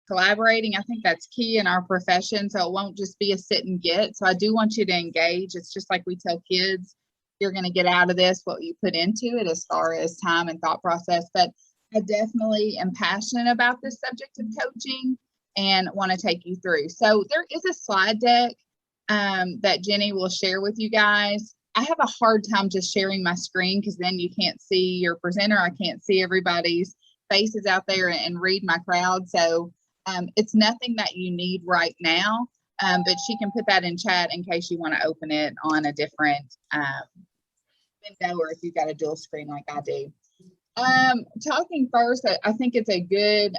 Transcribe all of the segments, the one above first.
collaborating. I think that's key in our profession. So it won't just be a sit and get. So I do want you to engage. It's just like we tell kids, you're going to get out of this what you put into it as far as time and thought process. But I definitely am passionate about this subject of coaching and want to take you through. So there is a slide deck that Jenny will share with you guys. I have a hard time just sharing my screen because then you can't see your presenter. I can't see everybody's faces out there and read my crowd. So it's nothing that you need right now, but she can put that in chat in case you want to open it on a different window, or if you've got a dual screen like I do. Talking first, I think it's a good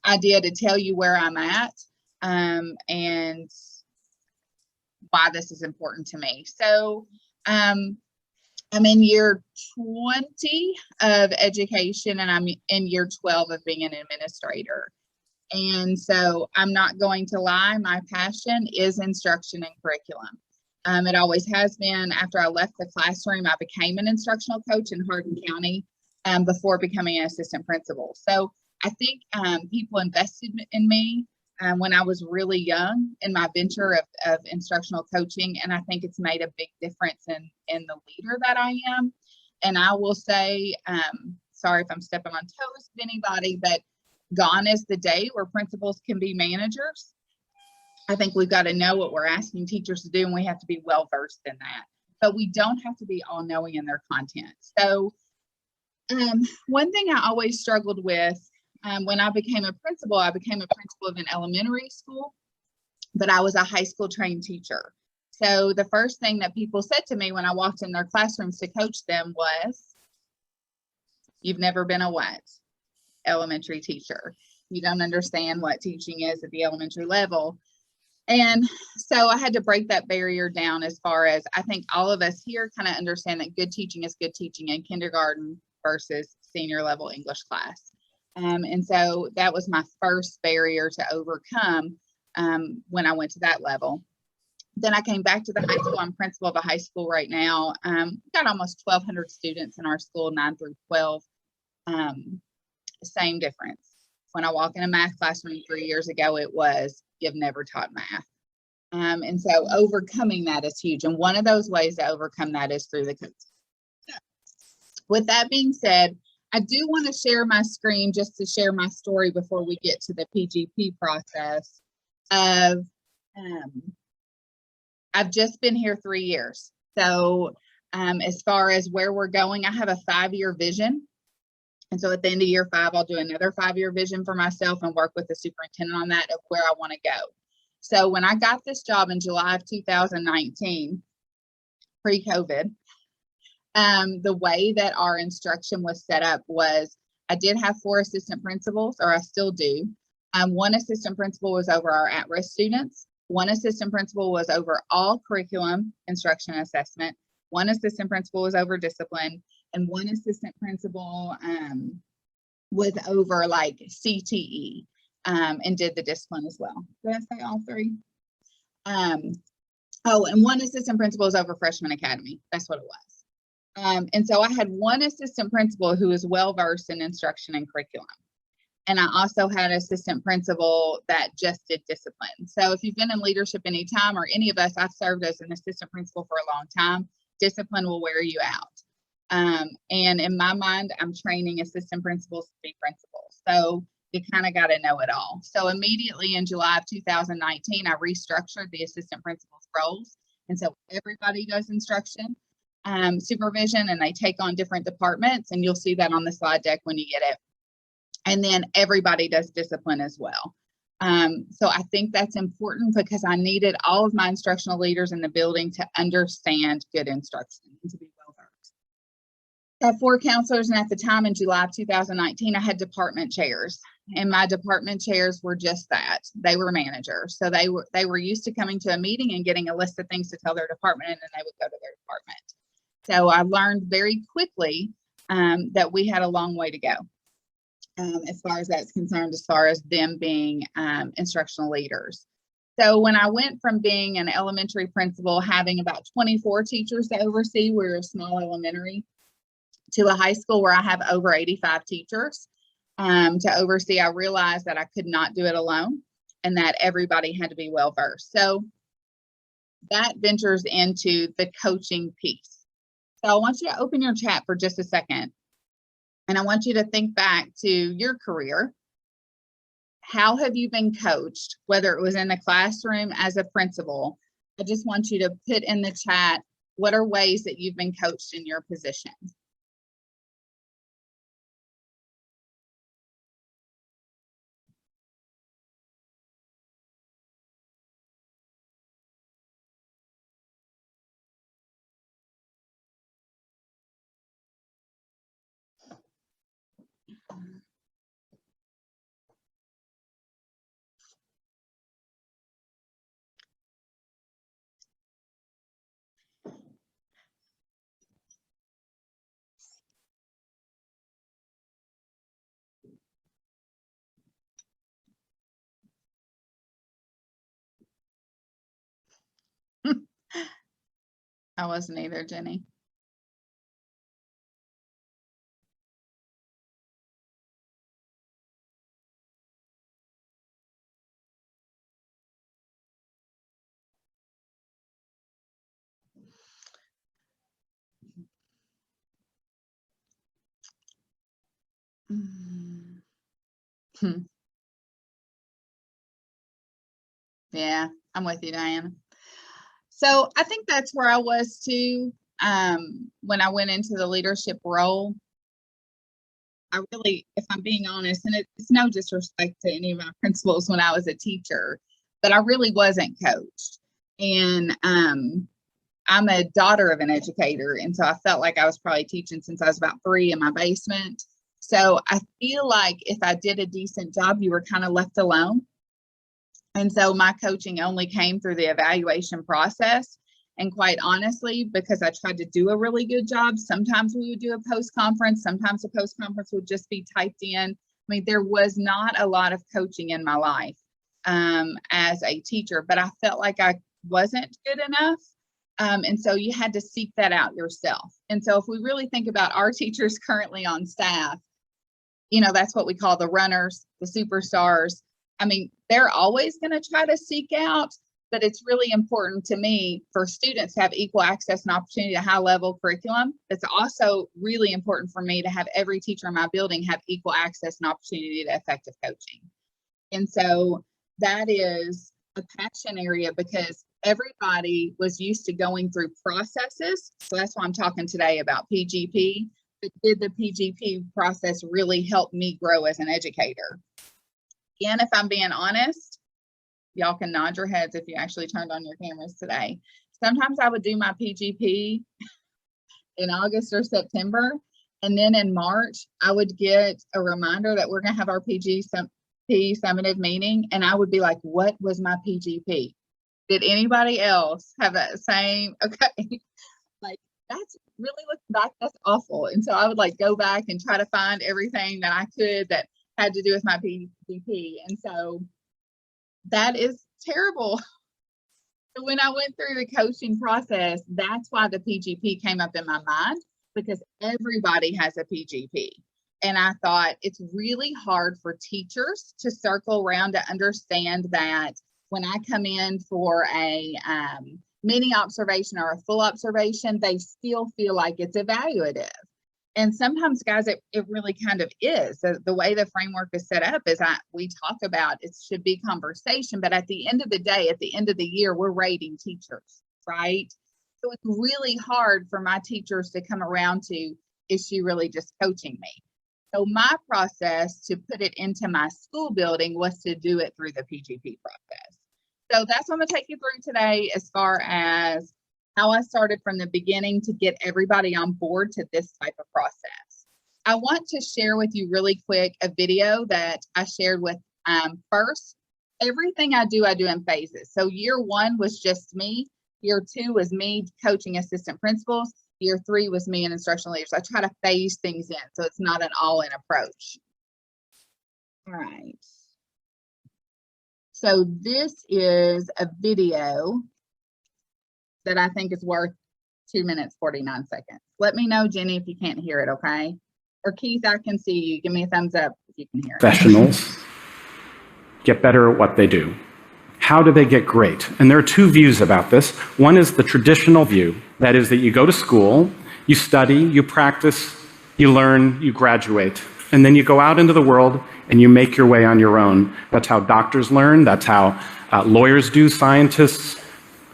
idea to tell you where I'm at and why this is important to me. So I'm in year 20 of education, and I'm in year 12 of being an administrator. And so I'm not going to lie, my passion is instruction and curriculum. It always has been. After I left the classroom, I became an instructional coach in Hardin County before becoming an assistant principal. So I think people invested in me when I was really young in my venture of instructional coaching. And I think it's made a big difference in the leader that I am. And I will say, sorry if I'm stepping on toes of anybody, but gone is the day where principals can be managers. I think we've got to know what we're asking teachers to do, and we have to be well versed in that. But we don't have to be all knowing in their content. So one thing I always struggled with when I became a principal of an elementary school, but I was a high school trained teacher. So the first thing that people said to me when I walked in their classrooms to coach them was, "You've never been a what? Elementary teacher. You don't understand what teaching is at the elementary level." And so I had to break that barrier down as far as I think all of us here kind of understand that good teaching is good teaching in kindergarten versus senior level English class. And so that was my first barrier to overcome when I went to that level. Then I came back to the high school. I'm principal of a high school right now. Got almost 1,200 students in our school, 9 through 12. Same difference. When I walk in a math classroom 3 years ago, it was, "You've never taught math." And so overcoming that is huge. And one of those ways to overcome that is through the coaching. With that being said, I do want to share my screen just to share my story before we get to the PGP process of, I've just been here 3 years. So as far as where we're going, I have a 5-year vision. And so at the end of year 5, I'll do another 5-year vision for myself and work with the superintendent on that of where I want to go. So when I got this job in July of 2019, pre-COVID, the way that our instruction was set up was I did have 4 assistant principals, or I still do. 1 assistant principal was over our at-risk students. 1 assistant principal was over all curriculum, instruction, and assessment. 1 assistant principal was over discipline, and 1 assistant principal was over like CTE and did the discipline as well. Did I say all 3? Oh, and 1 assistant principal was over freshman academy. That's what it was. And so I had 1 assistant principal who was well versed in instruction and curriculum. And I also had an assistant principal that just did discipline. So if you've been in leadership any time, or any of us, I've served as an assistant principal for a long time, discipline will wear you out. And in my mind, I'm training assistant principals to be principals. So you kind of got to know it all. So immediately in July of 2019, I restructured the assistant principals roles. And so everybody does instruction, supervision, and they take on different departments. And you'll see that on the slide deck when you get it. And then everybody does discipline as well. So I think that's important because I needed all of my instructional leaders in the building to understand good instruction and to be well versed. I had 4 counselors, and at the time in July of 2019, I had department chairs, and my department chairs were just that. They were managers. So they were used to coming to a meeting and getting a list of things to tell their department, and then they would go to their department. So I learned very quickly that we had a long way to go. As far as that's concerned, as far as them being instructional leaders. So when I went from being an elementary principal, having about 24 teachers to oversee, we're a small elementary, to a high school where I have over 85 teachers, to oversee, I realized that I could not do it alone and that everybody had to be well versed. So that ventures into the coaching piece. So I want you to open your chat for just a second. And I want you to think back to your career. How have you been coached, whether it was in the classroom as a principal? I just want you to put in the chat, what are ways that you've been coached in your position? I wasn't either, Jenny. Yeah, I'm with you, Diana. So I think that's where I was too. When I went into the leadership role, I really, if I'm being honest, and it's no disrespect to any of my principals when I was a teacher, but I really wasn't coached. And I'm a daughter of an educator, and so I felt like I was probably teaching since I was about 3 in my basement. So I feel like if I did a decent job, you were kind of left alone. And so my coaching only came through the evaluation process. And quite honestly, because I tried to do a really good job, sometimes we would do a post-conference, sometimes the post-conference would just be typed in. I mean, there was not a lot of coaching in my life as a teacher, but I felt like I wasn't good enough. And so you had to seek that out yourself. And so if we really think about our teachers currently on staff, you know, that's what we call the runners, the superstars. I mean, they're always going to try to seek out, but it's really important to me for students to have equal access and opportunity to high level curriculum. It's also really important for me to have every teacher in my building have equal access and opportunity to effective coaching. And so that is a passion area because everybody was used to going through processes. So that's why I'm talking today about PGP. But did the PGP process really help me grow as an educator? Again, if I'm being honest, y'all can nod your heads if you actually turned on your cameras today. Sometimes I would do my PGP in August or September, and then in March, I would get a reminder that we're going to have our PGP summative meeting, and I would be like, what was my PGP? Did anybody else have that same? Okay, like that's really looking back, that's awful. And so I would like go back and try to find everything that I could that had to do with my PGP. And so that is terrible. So when I went through the coaching process, that's why the PGP came up in my mind, because everybody has a PGP. And I thought it's really hard for teachers to circle around to understand that when I come in for a mini observation or a full observation, they still feel like it's evaluative. And sometimes, guys, it really kind of is. The way the framework is set up is we talk about it should be conversation, but at the end of the day, at the end of the year, we're rating teachers, right? So it's really hard for my teachers to come around to, is she really just coaching me? So my process to put it into my school building was to do it through the PGP process. So that's what I'm going to take you through today as far as how I started from the beginning to get everybody on board to this type of process. I want to share with you really quick a video that I shared with first. Everything I do in phases. So year 1 was just me. Year 2 was me coaching assistant principals. Year 3 was me and instructional leaders. I try to phase things in so it's not an all-in approach. All right. So this is a video that I think is worth 2 minutes, 49 seconds. Let me know, Jenny, if you can't hear it, okay? Or Keith, I can see you. Give me a thumbs up you can hear. Professionals get better at what they do. How do they get great? And there are two views about this. One is the traditional view. That is that you go to school, you study, you practice, you learn, you graduate. And then you go out into the world and you make your way on your own. That's how doctors learn. That's how lawyers do, scientists.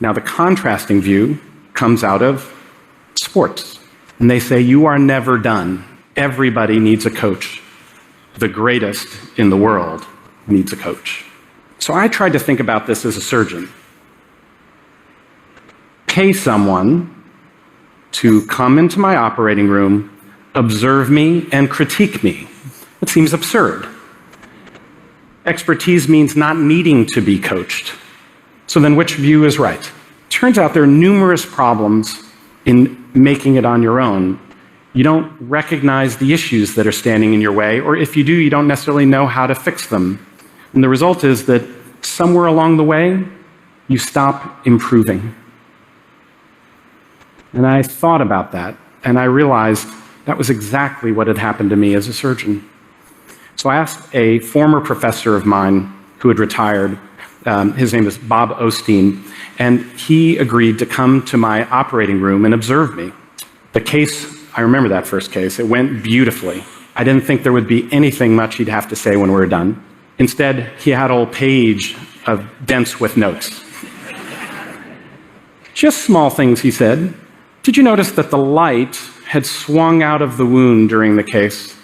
Now the contrasting view comes out of sports. And they say, you are never done. Everybody needs a coach. The greatest in the world needs a coach. So I tried to think about this as a surgeon. Pay someone to come into my operating room, observe me, and critique me. It seems absurd. Expertise means not needing to be coached. So then which view is right? Turns out there are numerous problems in making it on your own. You don't recognize the issues that are standing in your way, or if you do, you don't necessarily know how to fix them. And the result is that somewhere along the way, you stop improving. And I thought about that, and I realized that was exactly what had happened to me as a surgeon. So I asked a former professor of mine who had retired, his name is Bob Osteen, and he agreed to come to my operating room and observe me. The case, I remember that first case, it went beautifully. I didn't think there would be anything much he'd have to say when we were done. Instead, he had a whole page of dense with notes. Just small things, he said. Did you notice that the light had swung out of the wound during the case?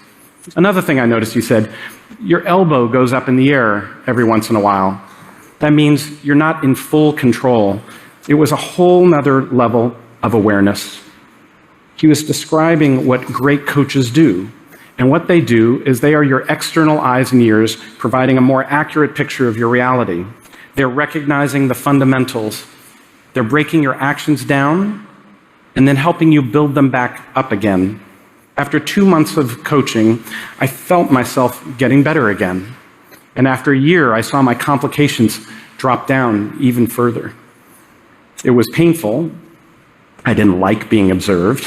Another thing I noticed, he said, your elbow goes up in the air every once in a while. That means you're not in full control. It was a whole nother level of awareness. He was describing what great coaches do. And what they do is they are your external eyes and ears, providing a more accurate picture of your reality. They're recognizing the fundamentals. They're breaking your actions down and then helping you build them back up again. After 2 months of coaching, I felt myself getting better again. And after a year, I saw my complications drop down even further. It was painful. I didn't like being observed.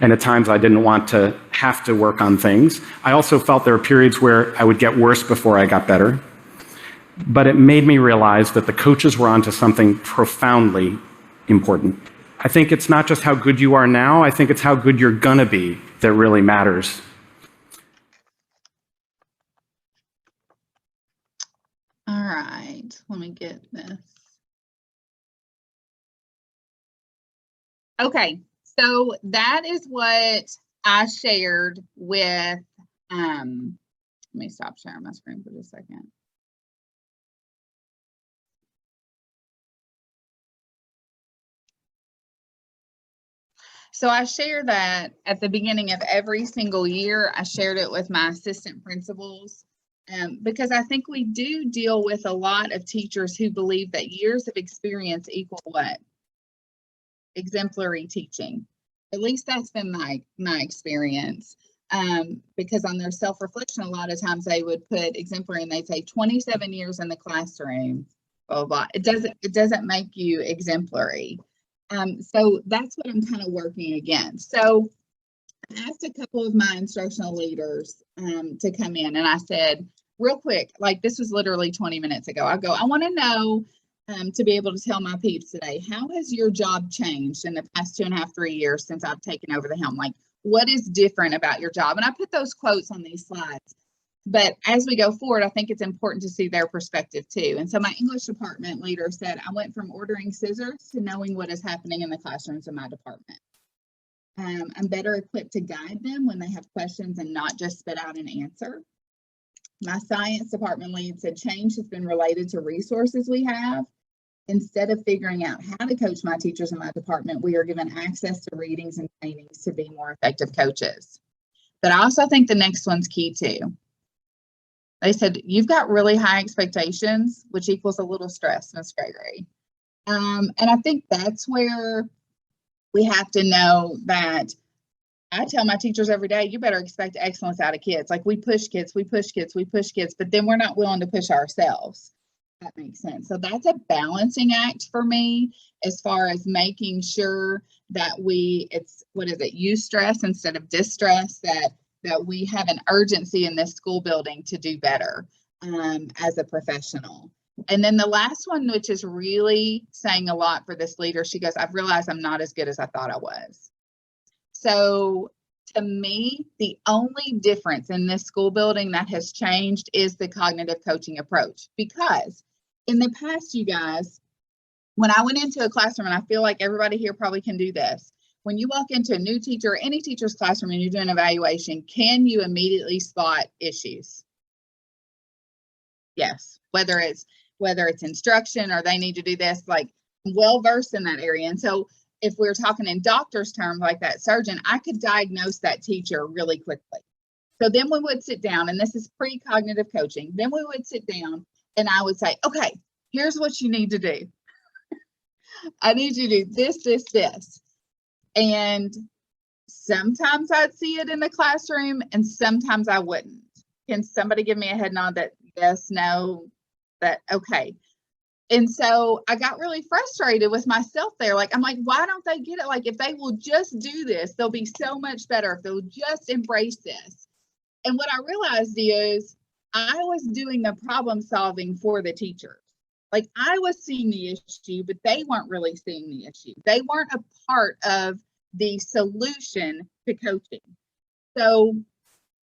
And at times I didn't want to have to work on things. I also felt there were periods where I would get worse before I got better. But it made me realize that the coaches were onto something profoundly important. I think it's not just how good you are now, I think it's how good you're gonna be that really matters. All right, let me get this. Okay, so that is what I shared with, let me stop sharing my screen for just a second. So I share that at the beginning of every single year. I shared it with my assistant principals because I think we do deal with a lot of teachers who believe that years of experience equal what? Exemplary teaching. At least that's been my experience. Because on their self-reflection, a lot of times they would put exemplary and they'd say 27 years in the classroom, blah, blah, blah. It doesn't make you exemplary. So that's what I'm kind of working against. So I asked a couple of my instructional leaders to come in, and I said, real quick, like this was literally 20 minutes ago, I want to know to be able to tell my peeps today, how has your job changed in the past 2.5, 3 years since I've taken over the helm? Like, what is different about your job? And I put those quotes on these slides. But as we go forward, I think it's important to see their perspective too. And so my English department leader said, I went from ordering scissors to knowing what is happening in the classrooms in my department. I'm better equipped to guide them when they have questions and not just spit out an answer. My science department lead said, change has been related to resources we have. Instead of figuring out how to coach my teachers in my department, we are given access to readings and trainings to be more effective coaches. But I also think the next one's key too. They said, you've got really high expectations, which equals a little stress, Ms. Gregory. And I think that's where we have to know that I tell my teachers every day, you better expect excellence out of kids. Like we push kids, but then we're not willing to push ourselves. That makes sense. So that's a balancing act for me as far as making sure that use stress instead of distress, that that we have an urgency in this school building to do better as a professional. And then the last one, which is really saying a lot for this leader, she goes, I've realized I'm not as good as I thought I was. So to me, the only difference in this school building that has changed is the cognitive coaching approach. Because in the past, you guys, when I went into a classroom, and I feel like everybody here probably can do this, when you walk into a new teacher or any teacher's classroom and you do an evaluation, can you immediately spot issues? Yes, whether it's instruction or they need to do this, like I'm well versed in that area. And so if we're talking in doctor's terms, like that surgeon, I could diagnose that teacher really quickly. So then we would sit down, and this is pre-cognitive coaching. Then we would sit down and I would say, okay, here's what you need to do. I need you to do this, this, this. And sometimes I'd see it in the classroom and sometimes I wouldn't. Can somebody give me a head nod that yes, no, that okay? And so I got really frustrated with myself there. Like, I'm like, why don't they get it? Like, if they will just do this, they'll be so much better if they'll just embrace this. And what I realized is I was doing the problem solving for the teachers. Like, I was seeing the issue, but they weren't really seeing the issue. They weren't a part of the solution to coaching. So,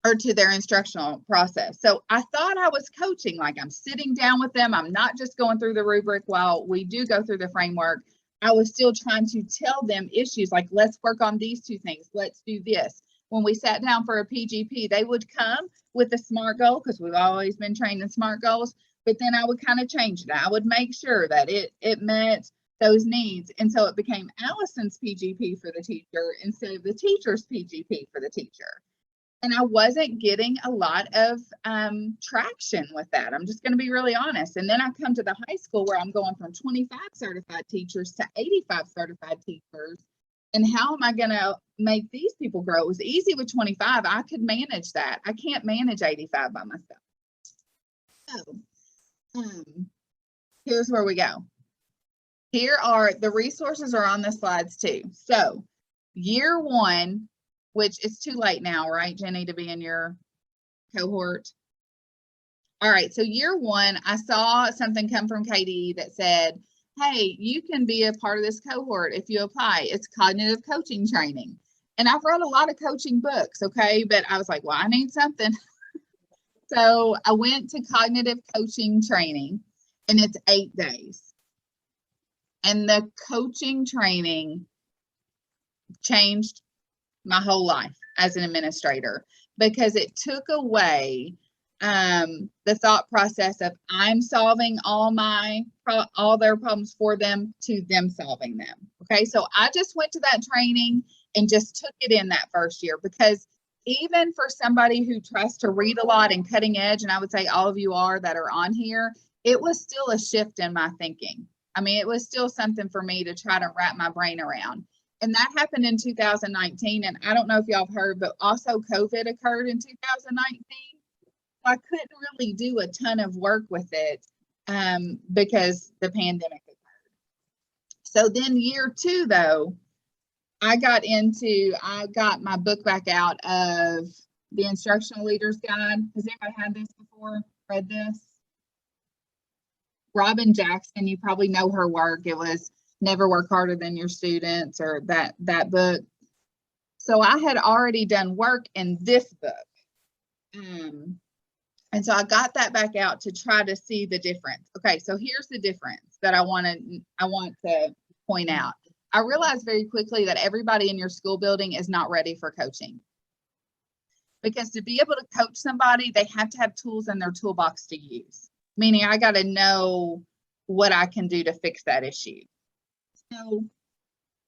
or to their instructional process. So I thought I was coaching, like I'm sitting down with them. I'm not just going through the rubric while we do go through the framework. I was still trying to tell them issues like, let's work on these two things. Let's do this. When we sat down for a PGP, they would come with a SMART goal because we've always been trained in SMART goals, but then I would kind of change it. I would make sure that it met those needs. And so it became Allison's PGP for the teacher instead of the teacher's PGP for the teacher. And I wasn't getting a lot of traction with that. I'm just going to be really honest. And then I come to the high school where I'm going from 25 certified teachers to 85 certified teachers. And how am I going to make these people grow? It was easy with 25. I could manage that. I can't manage 85 by myself. So here's where we go. Here are the resources are on the slides too. So year one, which it's too late now, right, Jenny, to be in your cohort? All right, so year one, I saw something come from Katie that said, hey, you can be a part of this cohort if you apply. It's cognitive coaching training. And I've read a lot of coaching books, okay, but I was like, well, I need something. So I went to cognitive coaching training, and it's 8 days. And the coaching training changed my whole life as an administrator, because it took away the thought process of I'm solving all their problems for them to them solving them. Okay, so I just went to that training and just took it in that first year, because even for somebody who tries to read a lot and cutting edge, and I would say all of you are that are on here, it was still a shift in my thinking. I mean, it was still something for me to try to wrap my brain around. And that happened in 2019. And I don't know if y'all have heard, but also COVID occurred in 2019. I couldn't really do a ton of work with it because the pandemic occurred. So then year two, though, I got my book back out of the Instructional Leaders Guide. Has anybody had this before? Read this? Robin Jackson, you probably know her work. It was Never Work Harder Than Your Students, or that book. So I had already done work in this book. And so I got that back out to try to see the difference. Okay, so here's the difference that I want to point out. I realized very quickly that everybody in your school building is not ready for coaching. Because to be able to coach somebody, they have to have tools in their toolbox to use. Meaning I got to know what I can do to fix that issue. So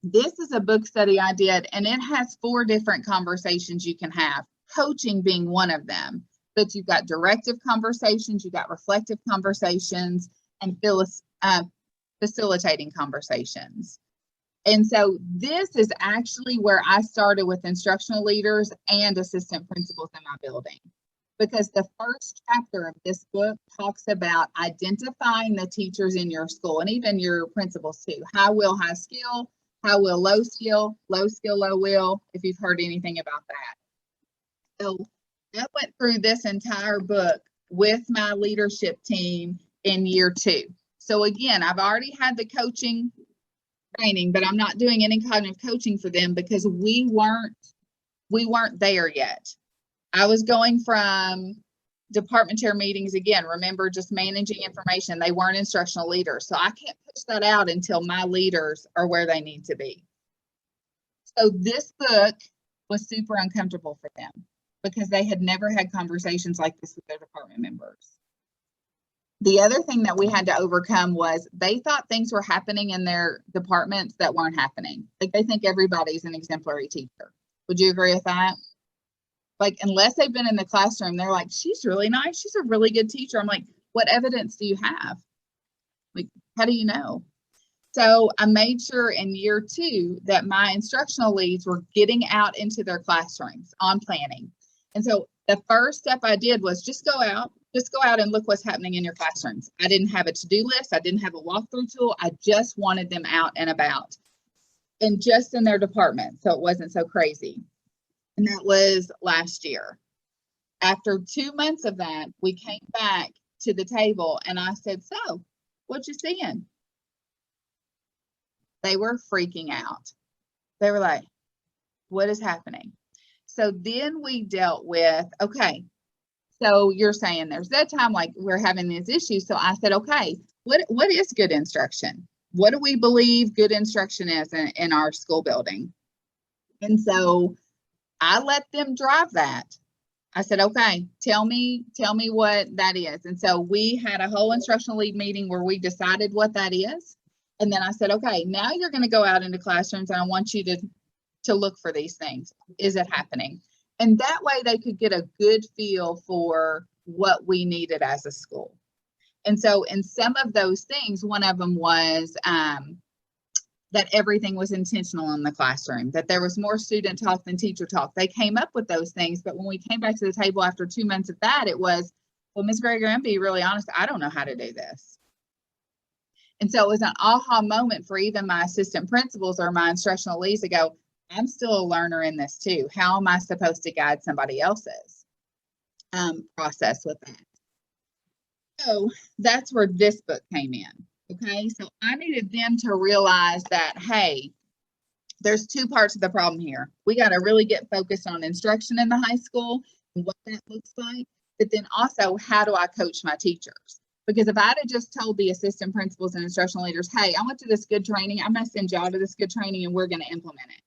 this is a book study I did, and it has 4 different conversations you can have, coaching being one of them. But you've got directive conversations, you've got reflective conversations, and facilitating conversations. And so this is actually where I started with instructional leaders and assistant principals in my building. Because the first chapter of this book talks about identifying the teachers in your school, and even your principals too. High will, high skill, high will, low skill, low skill, low will, if you've heard anything about that. So I went through this entire book with my leadership team in year 2. So again, I've already had the coaching training, but I'm not doing any cognitive coaching for them because we weren't there yet. I was going from department chair meetings again, remember, just managing information. They weren't instructional leaders. So I can't push that out until my leaders are where they need to be. So this book was super uncomfortable for them because they had never had conversations like this with their department members. The other thing that we had to overcome was they thought things were happening in their departments that weren't happening. Like they think everybody's an exemplary teacher. Would you agree with that? Like, unless they've been in the classroom, they're like, she's really nice. She's a really good teacher. I'm like, what evidence do you have? Like, how do you know? So I made sure in year 2 that my instructional leads were getting out into their classrooms on planning. And so the first step I did was just go out and look what's happening in your classrooms. I didn't have a to-do list. I didn't have a walkthrough tool. I just wanted them out and about and just in their department. So it wasn't so crazy. And that was last year. After 2 months of that, we came back to the table and I said, so what you seeing? They were freaking out. They were like, what is happening? So then we dealt with, okay, so you're saying there's that time like we're having these issues. So I said, okay, what is good instruction? What do we believe good instruction is in our school building? And so I let them drive that. I said, okay, tell me what that is. And so we had a whole instructional lead meeting where we decided what that is. And then I said, okay, now you're going to go out into classrooms and I want you to look for these things. Is it happening? And that way they could get a good feel for what we needed as a school. And so in some of those things, one of them was that everything was intentional in the classroom, that there was more student talk than teacher talk. They came up with those things, but when we came back to the table after 2 months of that, it was, well, Ms. Gregory, I'm being really honest, I don't know how to do this. And so it was an aha moment for even my assistant principals or my instructional leads to go, I'm still a learner in this too. How am I supposed to guide somebody else's process with that? So that's where this book came in. Okay, so I needed them to realize that, hey, there's 2 parts of the problem here. We got to really get focused on instruction in the high school and what that looks like, but then also, how do I coach my teachers? Because if I'd have just told the assistant principals and instructional leaders, hey, I went to this good training, I'm going to send y'all to this good training and we're going to implement it.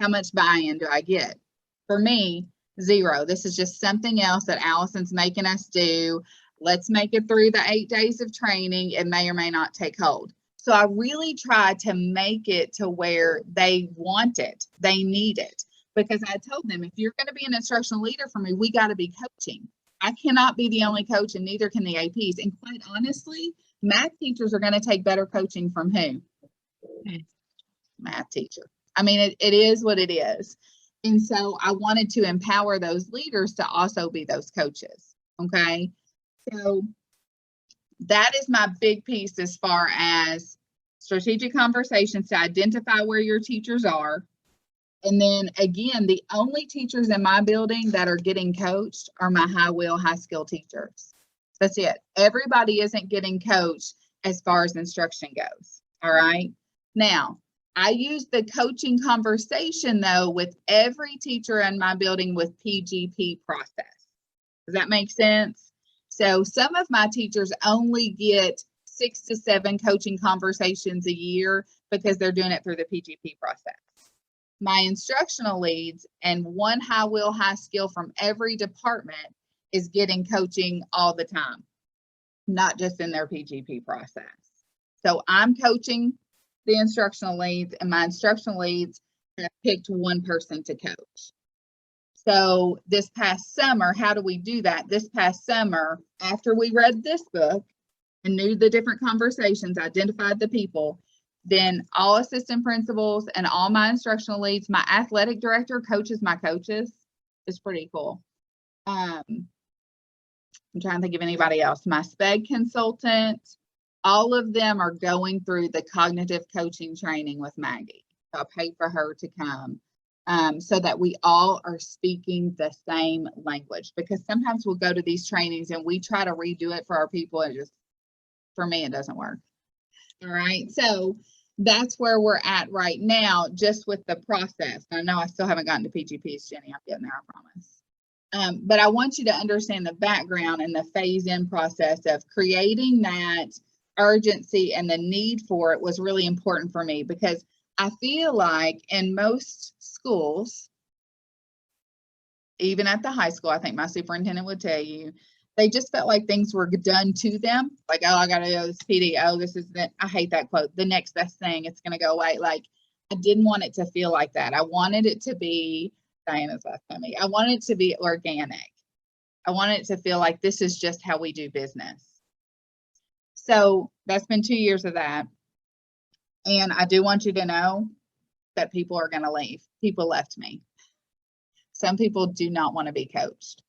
How much buy-in do I get? For me, 0. This is just something else that Allison's making us do. Let's make it through the 8 days of training. It may or may not take hold. So I really tried to make it to where they want it, they need it. Because I told them, if you're going to be an instructional leader for me, we got to be coaching. I cannot be the only coach and neither can the APs. And quite honestly, math teachers are going to take better coaching from who? Math teacher. I mean, it is what it is. And so I wanted to empower those leaders to also be those coaches. Okay. So that is my big piece as far as strategic conversations to identify where your teachers are. And then again, the only teachers in my building that are getting coached are my high wheel, high skill teachers. That's it. Everybody isn't getting coached as far as instruction goes. All right. Now, I use the coaching conversation though with every teacher in my building with PGP process. Does that make sense? So some of my teachers only get 6 to 7 coaching conversations a year because they're doing it through the PGP process. My instructional leads and one high wheel, high skill from every department is getting coaching all the time, not just in their PGP process. So I'm coaching the instructional leads, and my instructional leads have picked one person to coach. So this past summer, how do we do that? This past summer, after we read this book and knew the different conversations, identified the people, then all assistant principals and all my instructional leads, my athletic director coaches my coaches. It's pretty cool. I'm trying to think of anybody else. My SPED consultant, all of them are going through the cognitive coaching training with Maggie. So I paid for her to come. so that we all are speaking the same language. Because sometimes we'll go to these trainings and we try to redo it for our people, and just, for me, it doesn't work. All right, so that's where we're at right now, just with the process. I know I still haven't gotten to PGPs, Jenny. I'm getting there, I promise. But I want you to understand the background and the phase-in process of creating that urgency, and the need for it was really important for me, because I feel like in most schools, even at the high school, I think my superintendent would tell you, they just felt like things were done to them. Like, oh, I got to go to this PD. Oh, this is the, I hate that quote. The next best thing, it's going to go away. Like, I didn't want it to feel like that. I wanted it to be, Diana's laughing at me. I wanted it to be organic. I wanted it to feel like this is just how we do business. So that's been 2 years of that. And I do want you to know that people are going to leave. People left me. Some people do not want to be coached.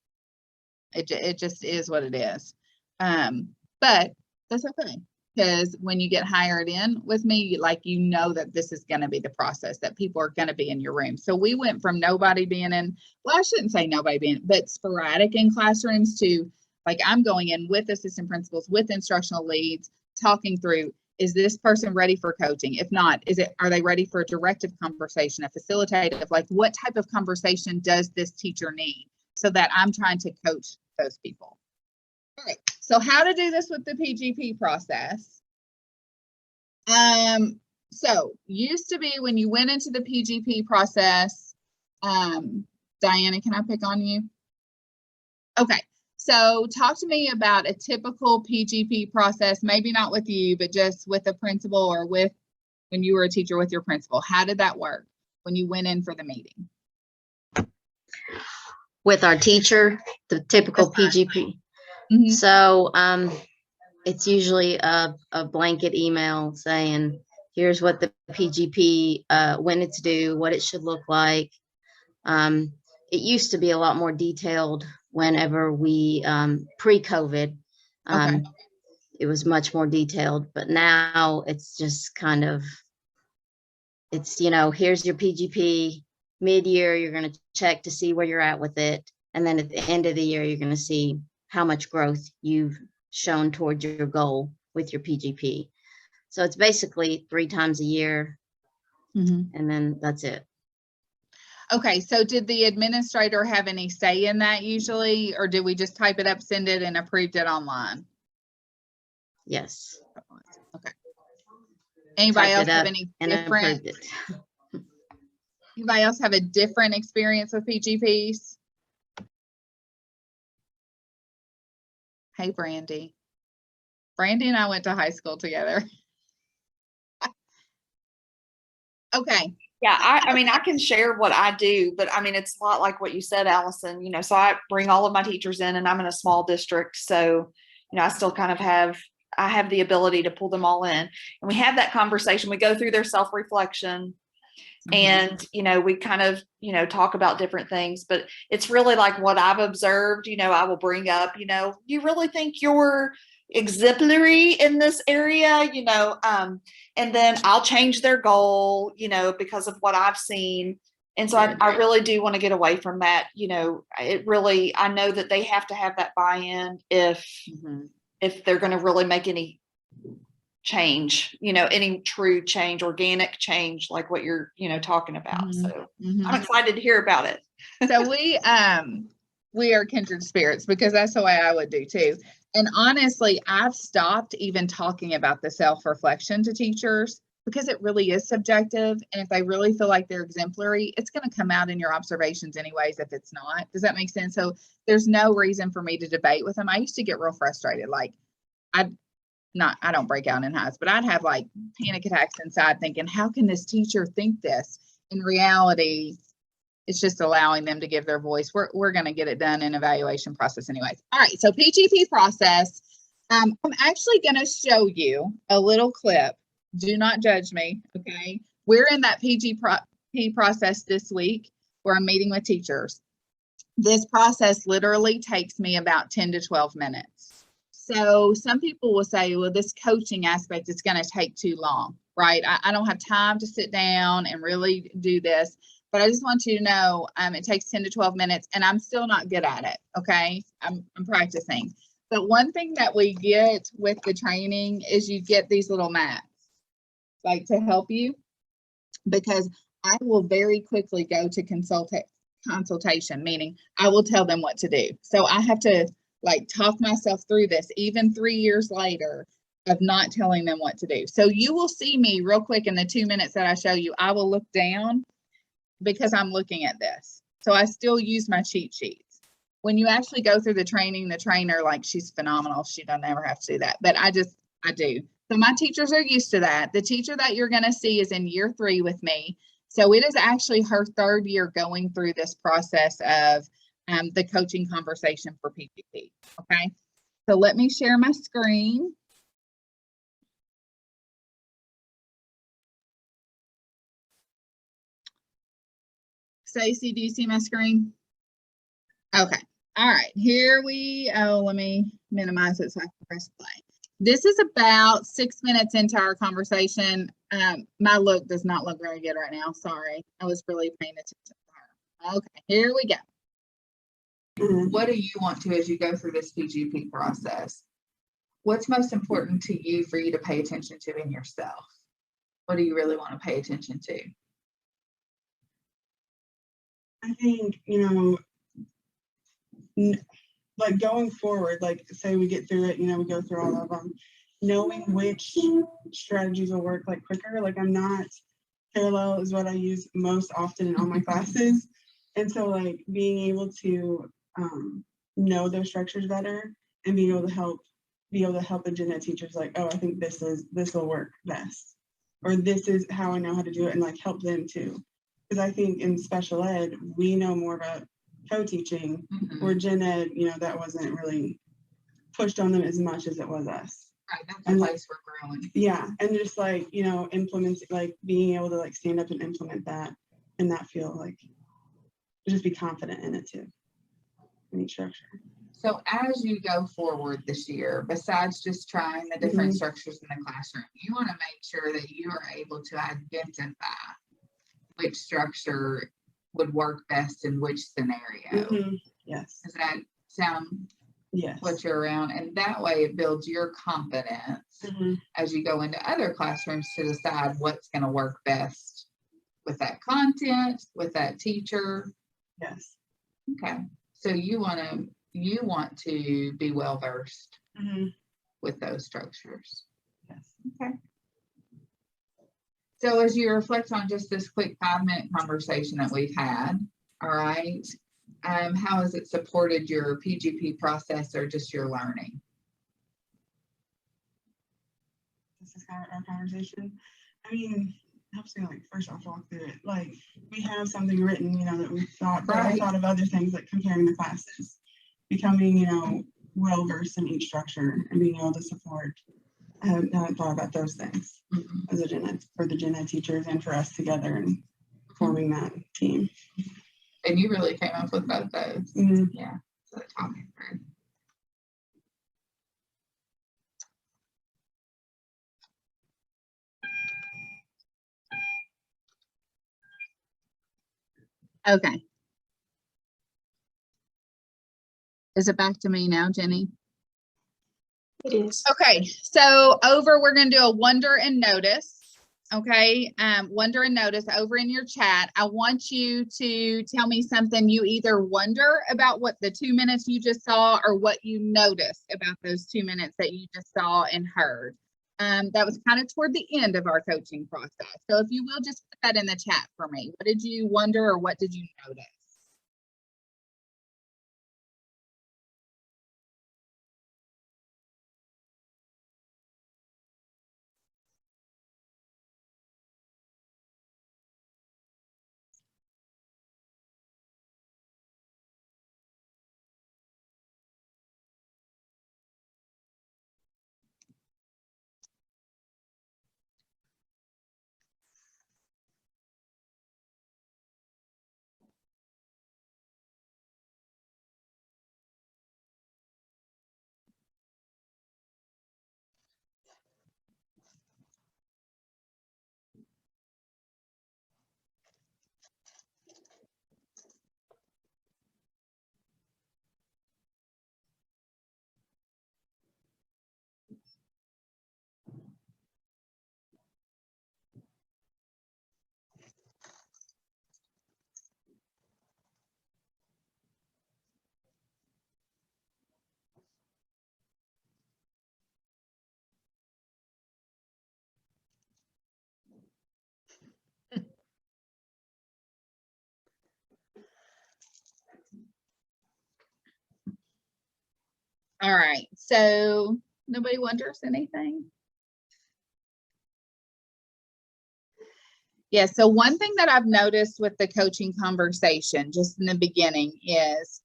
It just is what it is. But that's okay, because when you get hired in with me, like, you know that this is going to be the process, that people are going to be in your room. So we went from nobody being in, well, I shouldn't say nobody being, but sporadic in classrooms, to like, I'm going in with assistant principals, with instructional leads, talking through, is this person ready for coaching? If not, are they ready for a directive conversation, a facilitative? Like, what type of conversation does this teacher need? So that I'm trying to coach those people. All right, so how to do this with the PGP process. So used to be when you went into the PGP process, Diana, can I pick on you? Okay, so talk to me about a typical PGP process, maybe not with you, but just with a principal, or with when you were a teacher with your principal. How did that work when you went in for the meeting? With our teacher, the typical PGP. Mm-hmm. So it's usually a blanket email saying, here's what the PGP, when it's due, what it should look like. It used to be a lot more detailed whenever we, pre-COVID, Okay. it was much more detailed, but now it's just kind of, it's, here's your PGP. Mid-year, you're going to check to see where you're at with it. And then at the end of the year, you're going to see how much growth you've shown towards your goal with your PGP. So it's basically 3 times a year. Mm-hmm. And then that's it. Okay, so did the administrator have any say in that usually, or did we just type it up, send it, and approved it online? Yes. Okay. Anybody else have any and different? approved it. Anybody else have a different experience with PGPs? Hey, Brandy. Brandy and I went to high school together. Okay. Yeah, I mean, I can share what I do, but I mean, it's a lot like what you said, Allison, so I bring all of my teachers in, and I'm in a small district. So, I still kind of have the ability to pull them all in, and we have that conversation. We go through their self-reflection. And, we kind of, talk about different things, but it's really like what I've observed, I will bring up, you really think you're exemplary in this area, and then I'll change their goal, because of what I've seen. And so I really do want to get away from that. I know that they have to have that buy-in if they're going to really make any change, any true change, organic change, like what you're, talking about. So I'm excited to hear about it. So we are kindred spirits, because that's the way I would do too. And honestly, I've stopped even talking about the self-reflection to teachers, because it really is subjective. And if they really feel like they're exemplary, it's going to come out in your observations anyways, if it's not. Does that make sense? So there's no reason for me to debate with them. I used to get real frustrated. Like, I don't break out in hives, but I'd have like panic attacks inside thinking, how can this teacher think this? In reality, it's just allowing them to give their voice. We're going to get it done in evaluation process anyways. All right, so PGP process. I'm actually going to show you a little clip. Do not judge me, okay? We're in that PGP process this week where I'm meeting with teachers. This process literally takes me about 10 to 12 minutes. So some people will say, well, this coaching aspect is going to take too long, right? I don't have time to sit down and really do this. but I just want you to know, it takes 10 to 12 minutes and I'm still not good at it. Okay. I'm practicing. But one thing that we get with the training is you get these little mats, like to help you, because I will very quickly go to consultation, meaning I will tell them what to do. So I have to like talk myself through this, even 3 years later, of not telling them what to do. So you will see me real quick in the 2 minutes that I show you, I will look down because I'm looking at this. So I still use my cheat sheets. When you actually go through the training, the trainer, like, she's phenomenal. She doesn't ever have to do that, but I do. So my teachers are used to that. The teacher that you're going to see is in year 3 with me. So it is actually her 3rd year going through this process of the coaching conversation for PPP. Okay. So let me share my screen. Stacey, do you see my screen? Okay. All right. Here we, let me minimize it so I can press play. This is about 6 minutes into our conversation. My look does not look very good right now. Sorry. I was really paying attention to her. Okay, here we go. What do you want to, as you go through this PGP process? What's most important to you for you to pay attention to in yourself? What do you really want to pay attention to? I think, like going forward, like say we get through it, we go through all of them, knowing which strategies will work like quicker. Like I'm not, parallel is what I use most often in all my classes. And so like being able to know those structures better and being able to help the gen ed teachers like, oh, I think this will work best. Or this is how I know how to do it, and like help them too. Because I think in special ed, we know more about co-teaching, or gen ed, that wasn't really pushed on them as much as it was us. Right, that's the place we're growing. Yeah, and just like, implement, like being able to like stand up and implement that in that field, like just be confident in it too, in each structure. So as you go forward this year, besides just trying the different structures in the classroom, you want to make sure that you are able to identify which structure would work best in which scenario. Yes. Does that sound what you're around? And that way it builds your confidence as you go into other classrooms to decide what's going to work best with that content, with that teacher. Yes. Okay. So you want to be well versed with those structures. Yes. Okay. So as you reflect on just this quick 5-minute conversation that we've had, all right, how has it supported your PGP process or just your learning? This is our conversation. I mean, helps me like first off walk through it. Like we have something written, that we thought, that I thought of other things like comparing the classes, becoming, well versed in each structure and being able to support. I haven't thought about those things as a gen ed, for the gen ed teachers and for us together and forming that team. And you really came up with both those. Yeah. So that taught me through. Okay. Is it back to me now, Jenny? It is. Okay, so we're going to do a wonder and notice. Okay, wonder and notice over in your chat. I want you to tell me something you either wonder about what the 2 minutes you just saw, or what you noticed about those 2 minutes that you just saw and heard. That was kind of toward the end of our coaching process. So if you will just put that in the chat for me. What did you wonder, or what did you notice? All right. So nobody wonders anything? Yeah. So one thing that I've noticed with the coaching conversation just in the beginning is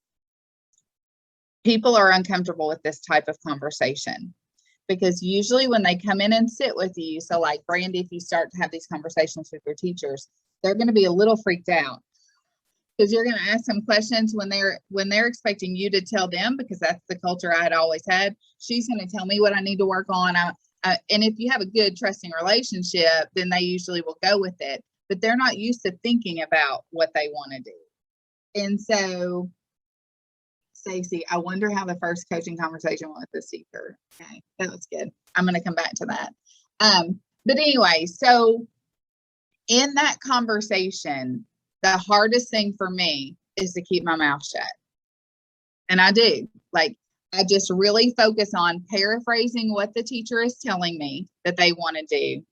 people are uncomfortable with this type of conversation. Because usually when they come in and sit with you, so like Brandy, if you start to have these conversations with your teachers, they're going to be a little freaked out because you're going to ask them questions when they're expecting you to tell them, because that's the culture I had always had. She's going to tell me what I need to work on. And if you have a good trusting relationship, then they usually will go with it, but they're not used to thinking about what they want to do. And so Stacy, I wonder how the first coaching conversation went with the seeker. Okay, that was good. I'm going to come back to that. But anyway, so in that conversation, the hardest thing for me is to keep my mouth shut. And I do. Like, I just really focus on paraphrasing what the teacher is telling me that they want to do.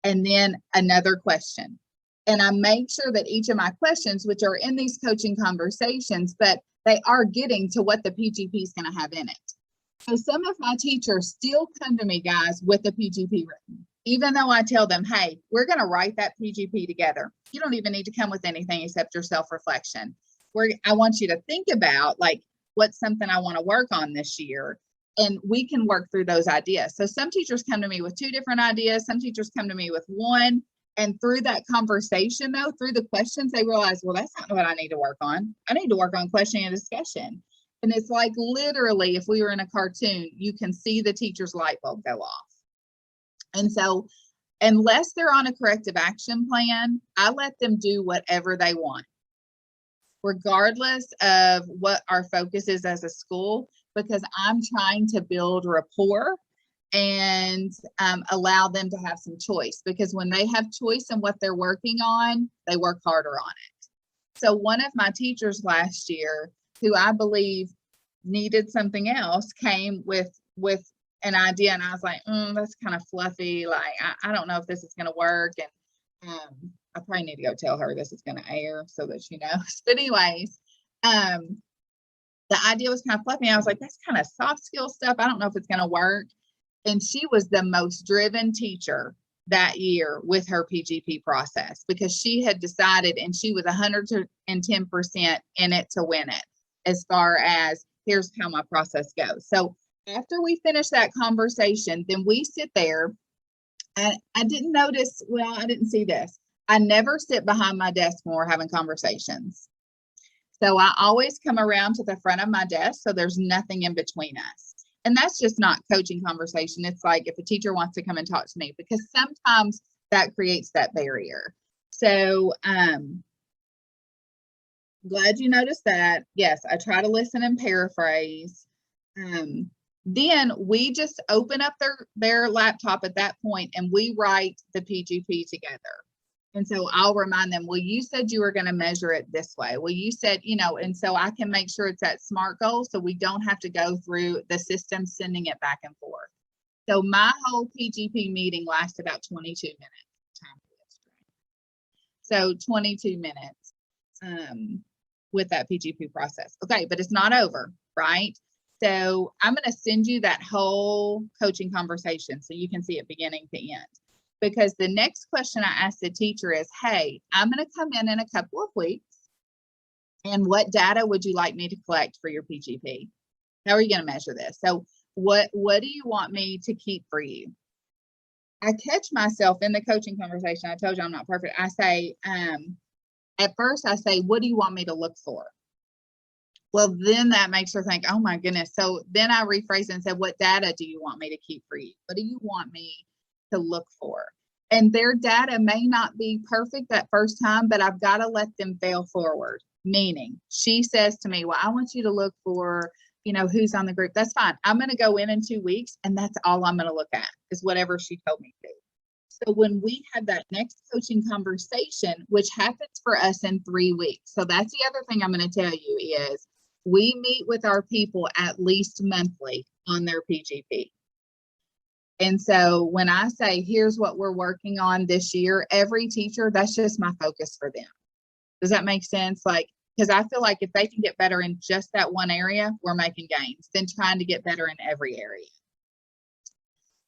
And then another question. And I make sure that each of my questions, which are in these coaching conversations, but they are getting to what the PGP is going to have in it. So some of my teachers still come to me, guys, with the PGP written, even though I tell them, hey, we're going to write that PGP together. You don't even need to come with anything except your self-reflection. I want you to think about, like, what's something I want to work on this year. And we can work through those ideas. So some teachers come to me with 2 different ideas. Some teachers come to me with 1. And through that conversation, though, through the questions, they realize, well, that's not what I need to work on. I need to work on questioning and discussion. And it's like literally, if we were in a cartoon, you can see the teacher's light bulb go off. And so unless they're on a corrective action plan, I let them do whatever they want, regardless of what our focus is as a school, because I'm trying to build rapport and allow them to have some choice, because when they have choice in what they're working on, they work harder on it. So one of my teachers last year, who I believe needed something else, came with an idea, and I was like, that's kind of fluffy. Like, I don't know if this is going to work. And I probably need to go tell her this is going to air so that she knows. But anyways, the idea was kind of fluffy. I was like, that's kind of soft skill stuff. I don't know if it's going to work. And she was the most driven teacher that year with her PGP process, because she had decided, and she was 110% in it to win it, as far as here's how my process goes. So after we finish that conversation, then we sit there. And I didn't notice, well, I didn't see this. I never sit behind my desk when we're having conversations. So I always come around to the front of my desk, so there's nothing in between us. And that's just not coaching conversation. It's like if a teacher wants to come and talk to me, because sometimes that creates that barrier. So glad you noticed that. Yes, I try to listen and paraphrase. Then we just open up their laptop at that point and we write the PGP together. And so I'll remind them, well, you said you were going to measure it this way. Well, you said, and so I can make sure it's that SMART goal, so we don't have to go through the system sending it back and forth. So my whole PGP meeting lasted about 22 minutes. So 22 minutes with that PGP process. Okay, but it's not over, right? So I'm going to send you that whole coaching conversation so you can see it beginning to end. Because the next question I ask the teacher is, hey, I'm going to come in a couple of weeks, and what data would you like me to collect for your PGP? How are you going to measure this? So what do you want me to keep for you? I catch myself in the coaching conversation. I told you I'm not perfect. I say, at first I say, what do you want me to look for? Well, then that makes her think, oh my goodness. So then I rephrase and said, what data do you want me to keep for you? What do you want me to look for? And their data may not be perfect that first time, but I've got to let them fail forward. Meaning, she says to me, well, I want you to look for, who's on the group. That's fine. I'm going to go in 2 weeks, and that's all I'm going to look at is whatever she told me to do. So when we have that next coaching conversation, which happens for us in 3 weeks. So that's the other thing I'm going to tell you is we meet with our people at least monthly on their PGP. And so when I say, here's what we're working on this year, every teacher, that's just my focus for them. Does that make sense? Like, Because I feel like if they can get better in just that one area, we're making gains than trying to get better in every area.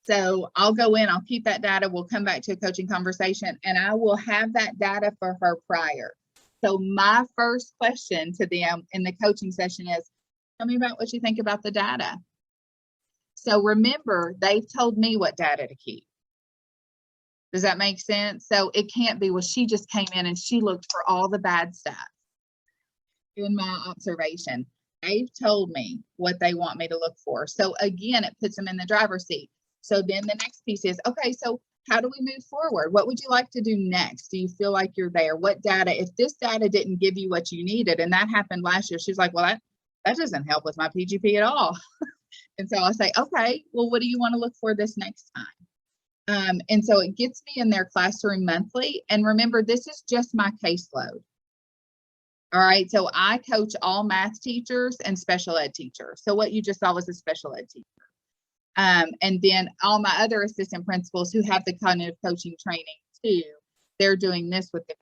So I'll go in, I'll keep that data. We'll come back to a coaching conversation and I will have that data for her prior. So my first question to them in the coaching session is, tell me about what you think about the data. So remember, they've told me what data to keep. Does that make sense? So it can't be, well, she just came in and she looked for all the bad stuff. In my observation, they've told me what they want me to look for. So again, it puts them in the driver's seat. So then the next piece is, okay, so how do we move forward? What would you like to do next? Do you feel like you're there? What data, if this data didn't give you what you needed, and that happened last year, she's like, well, that doesn't help with my PGP at all. And so I'll say, okay, well, what do you want to look for this next time? And so it gets me in their classroom monthly. And remember, this is just my caseload. All right, so I coach all math teachers and special ed teachers. So what you just saw was a special ed teacher. And then all my other assistant principals who have the cognitive coaching training too, they're doing this with the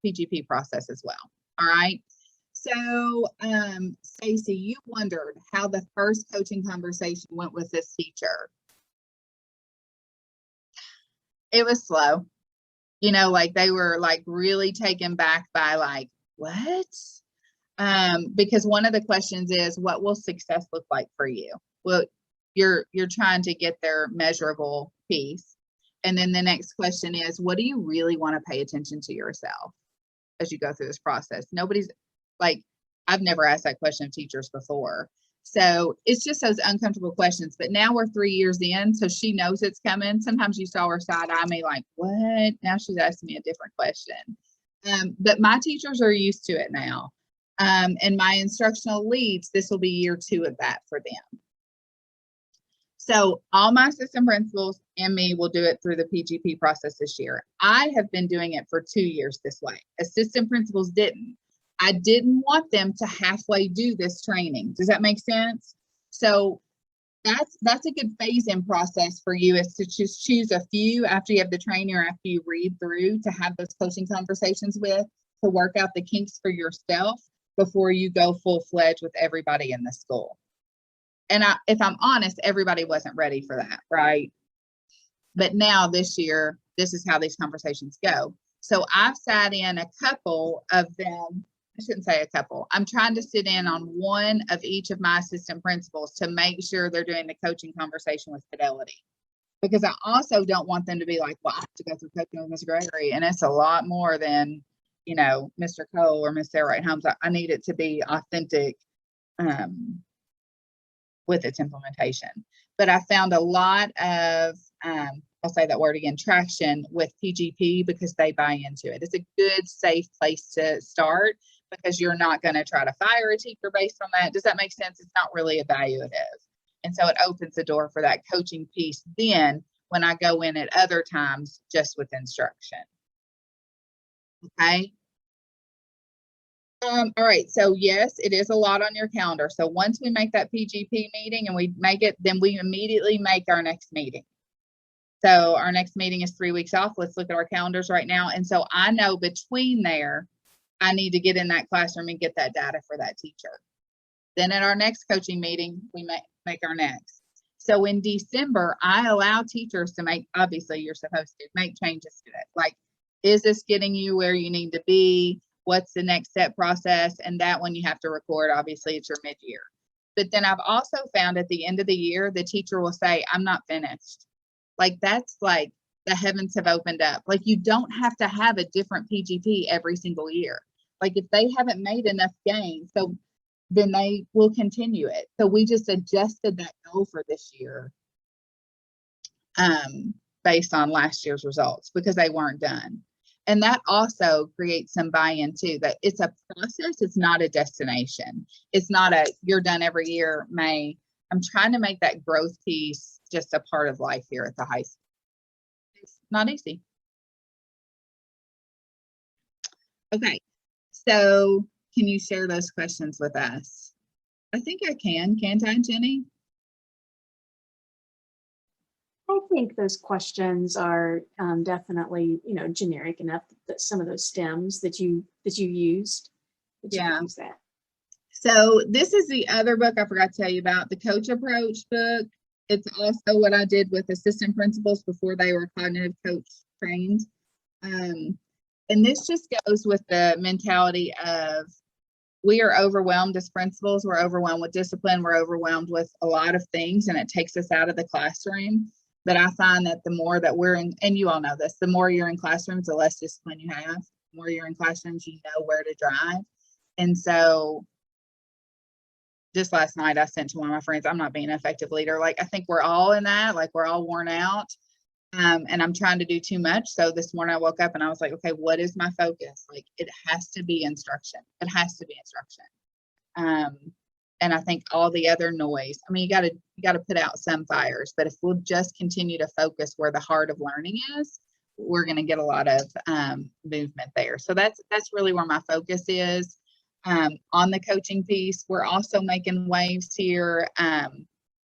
PGP process as well. All right. So Stacy, you wondered how the first coaching conversation went with this teacher. It was slow. You know, like they were like really taken back by like, what? Because one of the questions is, what will success look like for you? Well, you're trying to get their measurable piece. And then the next question is, what do you really want to pay attention to yourself as you go through this process? Nobody's like, I've never asked that question of teachers before. So it's just those uncomfortable questions. But now we're 3 years in, so she knows it's coming. Sometimes you saw her side eye me like, what? Now she's asking me a different question. But my teachers are used to it now. And my instructional leads, this will be year 2 of that for them. So all my assistant principals and me will do it through the PGP process this year. I have been doing it for 2 years this way. Assistant principals didn't. I didn't want them to halfway do this training. Does that make sense? So that's a good phase-in process for you, is to just choose a few after you have the training or after you read through to have those coaching conversations with, to work out the kinks for yourself before you go full-fledged with everybody in the school. And if I'm honest, everybody wasn't ready for that, right? But now this year, this is how these conversations go. So I've sat in a couple of them. I shouldn't say a couple. I'm trying to sit in on one of each of my assistant principals to make sure they're doing the coaching conversation with fidelity. Because I also don't want them to be like, well, I have to go through coaching with Ms. Gregory, and it's a lot more than, you know, Mr. Cole or Ms. Sarah Wright Holmes. I need it to be authentic with its implementation. But I found a lot of, I'll say that word again, traction with PGP because they buy into it. It's a good, safe place to start because you're not going to try to fire a teacher based on that. Does that make sense? It's not really evaluative. And so it opens the door for that coaching piece then when I go in at other times just with instruction. Okay. All right, so yes, it is a lot on your calendar. So once we make that PGP meeting and we make it, then we immediately make our next meeting. So our next meeting is 3 weeks off. Let's look at our calendars right now. And so I know between there, I need to get in that classroom and get that data for that teacher. Then at our next coaching meeting, we make our next. So in December, I allow teachers to make, obviously you're supposed to make changes to it. Like, is this getting you where you need to be? What's the next step process? And that one you have to record. Obviously, it's your mid-year. But then I've also found at the end of the year, the teacher will say, I'm not finished. Like, that's like the heavens have opened up. Like, you don't have to have a different PGP every single year. Like, if they haven't made enough gains, so then they will continue it. So we just adjusted that goal for this year based on last year's results because they weren't done. And that also creates some buy-in too, that it's a process. It's not a destination. It's not a, you're done every year, May. I'm trying to make that growth piece just a part of life here at the high school. It's not easy. Okay. So can you share those questions with us? I think I can. Can't I, Jenny? I think those questions are definitely, you know, generic enough that some of those stems that you used that you Yeah. use that. So this is the other book I forgot to tell you about, the Coach Approach book. It's also what I did with assistant principals before they were cognitive coach trained. And this just goes with the mentality of we are overwhelmed as principals. We're overwhelmed with discipline. We're overwhelmed with a lot of things, and it takes us out of the classroom. But I find that the more that we're in, and you all know this, the more you're in classrooms, the less discipline you have. The more you're in classrooms, you know where to drive. And so just last night, I sent to one of my friends, I'm not being an effective leader. Like, I think we're all in that, like we're all worn out. And I'm trying to do too much. So this morning I woke up and I was like, okay, what is my focus? Like, it has to be instruction. It has to be instruction. And I think all the other noise, I mean, you gotta put out some fires, but if we'll just continue to focus where the heart of learning is, we're going to get a lot of movement there. So that's really where my focus is. On the coaching piece, we're also making waves here.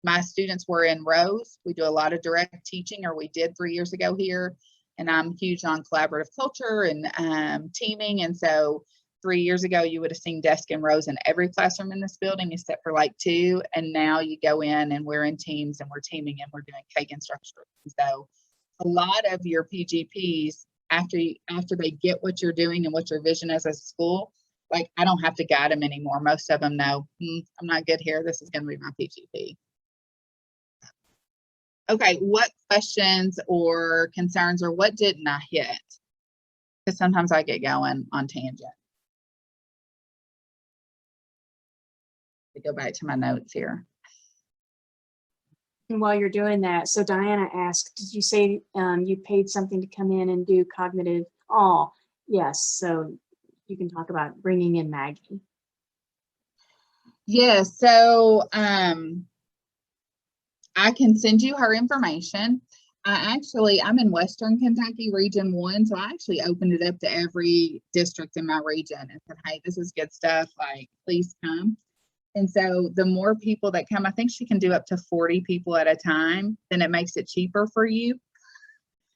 My students were in rows. We do a lot of direct teaching, or we did 3 years ago here. And I'm huge on collaborative culture and teaming. And so 3 years ago, you would have seen desk and rows in every classroom in this building, except for like 2. And now you go in and we're in teams and we're teaming and we're doing cake and structure. So a lot of your PGPs, after they get what you're doing and what your vision is as a school, like I don't have to guide them anymore. Most of them know, I'm not good here. This is going to be my PGP. Okay, what questions or concerns, or what didn't I hit? Because sometimes I get going on tangent. Go back to my notes here. And while you're doing that, so Diana asked, did you say you paid something to come in and do cognitive? Oh, yes. So you can talk about bringing in Maggie. Yeah, so I can send you her information. I'm in Western Kentucky, Region 1, so I actually opened it up to every district in my region and said, hey, this is good stuff, like, please come. And so the more people that come, I think she can do up to 40 people at a time, then it makes it cheaper for you.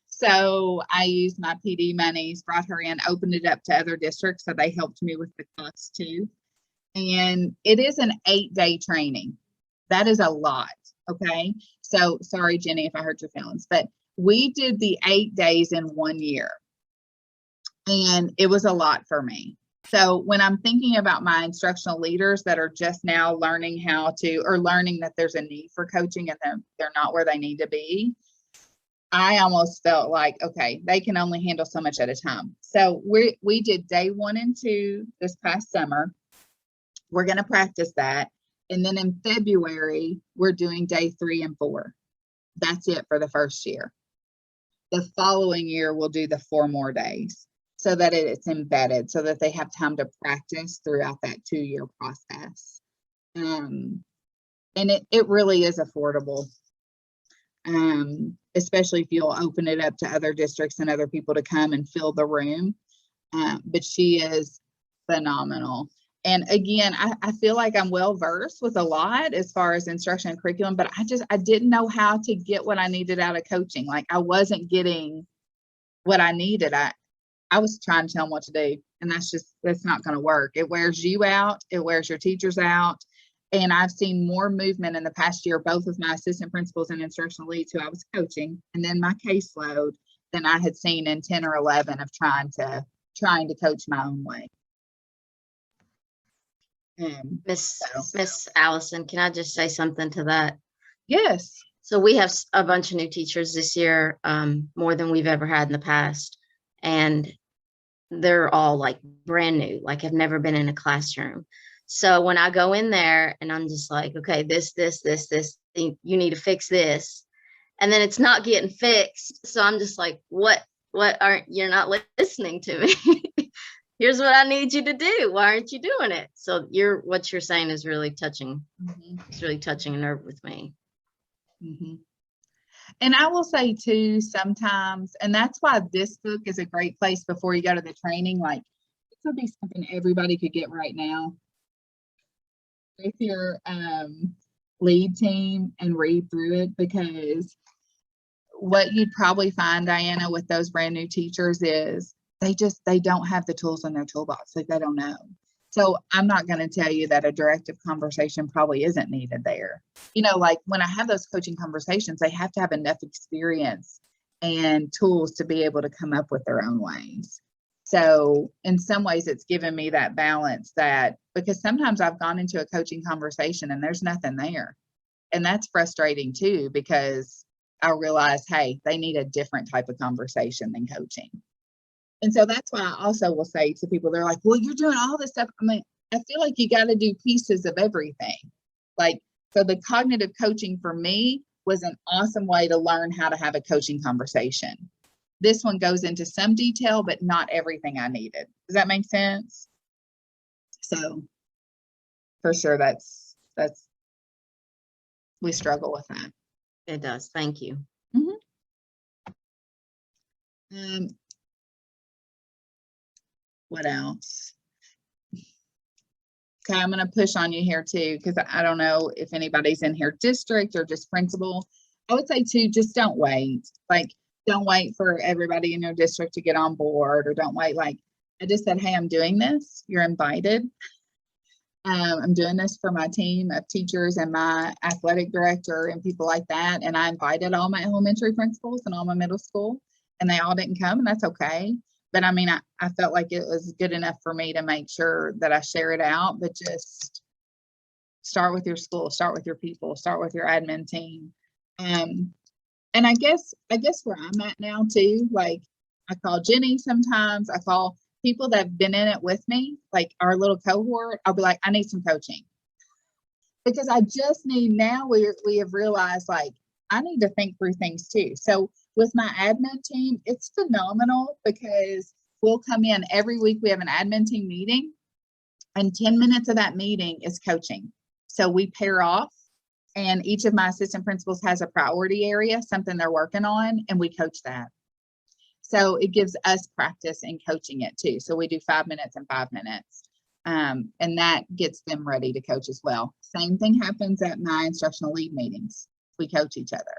So I used my PD monies, brought her in, opened it up to other districts, so they helped me with the cost too. And it is an 8-day training. That is a lot. Okay. So sorry, Jenny, if I hurt your feelings, but we did the 8 days in 1 year. And it was a lot for me. So when I'm thinking about my instructional leaders that are just now learning how to, or learning that there's a need for coaching and they're not where they need to be, I almost felt like, okay, they can only handle so much at a time. So we did day 1 and 2 this past summer. We're going to practice that. And then in February, we're doing day 3 and 4. That's it for the first year. The following year, we'll do the 4 more days so that it's embedded, so that they have time to practice throughout that 2-year process. And it really is affordable, especially if you'll open it up to other districts and other people to come and fill the room. But she is phenomenal. And again, I feel like I'm well versed with a lot as far as instruction and curriculum, but I didn't know how to get what I needed out of coaching. Like I wasn't getting what I needed. I was trying to tell them what to do, and that's not going to work. It wears you out. It wears your teachers out. And I've seen more movement in the past year, both with my assistant principals and instructional leads who I was coaching, and then my caseload, than I had seen in 10 or 11 of trying to coach my own way. Miss Allison, can I just say something to that? Yes. So we have a bunch of new teachers this year, more than we've ever had in the past. And they're all like brand new, like have never been in a classroom. So when I go in there and I'm just like, okay, this, you need to fix this. And then it's not getting fixed. So I'm just like, you're not listening to me. Here's what I need you to do. Why aren't you doing it? So what you're saying is really touching. Mm-hmm. It's really touching a nerve with me. Mm-hmm. And I will say too, sometimes, and that's why this book is a great place before you go to the training. Like, this would be something everybody could get right now with your lead team and read through it, because what you'd probably find, Diana, with those brand new teachers is they don't have the tools in their toolbox. Like, they don't know. So I'm not going to tell you that a directive conversation probably isn't needed there. You know, like when I have those coaching conversations, they have to have enough experience and tools to be able to come up with their own ways. So in some ways, it's given me that balance, that because sometimes I've gone into a coaching conversation and there's nothing there. And that's frustrating too, because I realize, hey, they need a different type of conversation than coaching. And so that's why I also will say to people, they're like, well, you're doing all this stuff. I mean, I feel like you got to do pieces of everything. Like, so the cognitive coaching for me was an awesome way to learn how to have a coaching conversation. This one goes into some detail, but not everything I needed. Does that make sense? So for sure, that's, we struggle with that. It does. Thank you. What else? Okay, I'm going to push on you here too, because I don't know if anybody's in here district or just principal. I would say too, just don't wait. Like, don't wait for everybody in your district to get on board, or don't wait. Like, I just said, hey, I'm doing this. You're invited. I'm doing this for my team of teachers and my athletic director and people like that. And I invited all my elementary principals and all my middle school, and they all didn't come, and that's okay. But I mean, I felt like it was good enough for me to make sure that I share it out, but just start with your school, start with your people, start with your admin team. And I guess where I'm at now too, like I call Jenny sometimes, I call people that have been in it with me, like our little cohort. I'll be like, I need some coaching, because I just need, now we have realized, like, I need to think through things too. So with my admin team, it's phenomenal, because we'll come in every week. We have an admin team meeting, and 10 minutes of that meeting is coaching. So we pair off, and each of my assistant principals has a priority area, something they're working on, and we coach that. So it gives us practice in coaching it too. So we do 5 minutes and 5 minutes. And that gets them ready to coach as well. Same thing happens at my instructional lead meetings. We coach each other,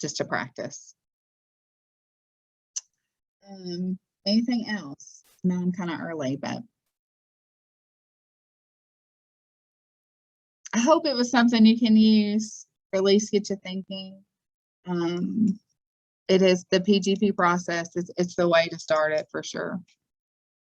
just to practice. Anything else? No, I'm kind of early, but I hope it was something you can use, or at least get you thinking. It is the PGP process. It's the way to start it for sure.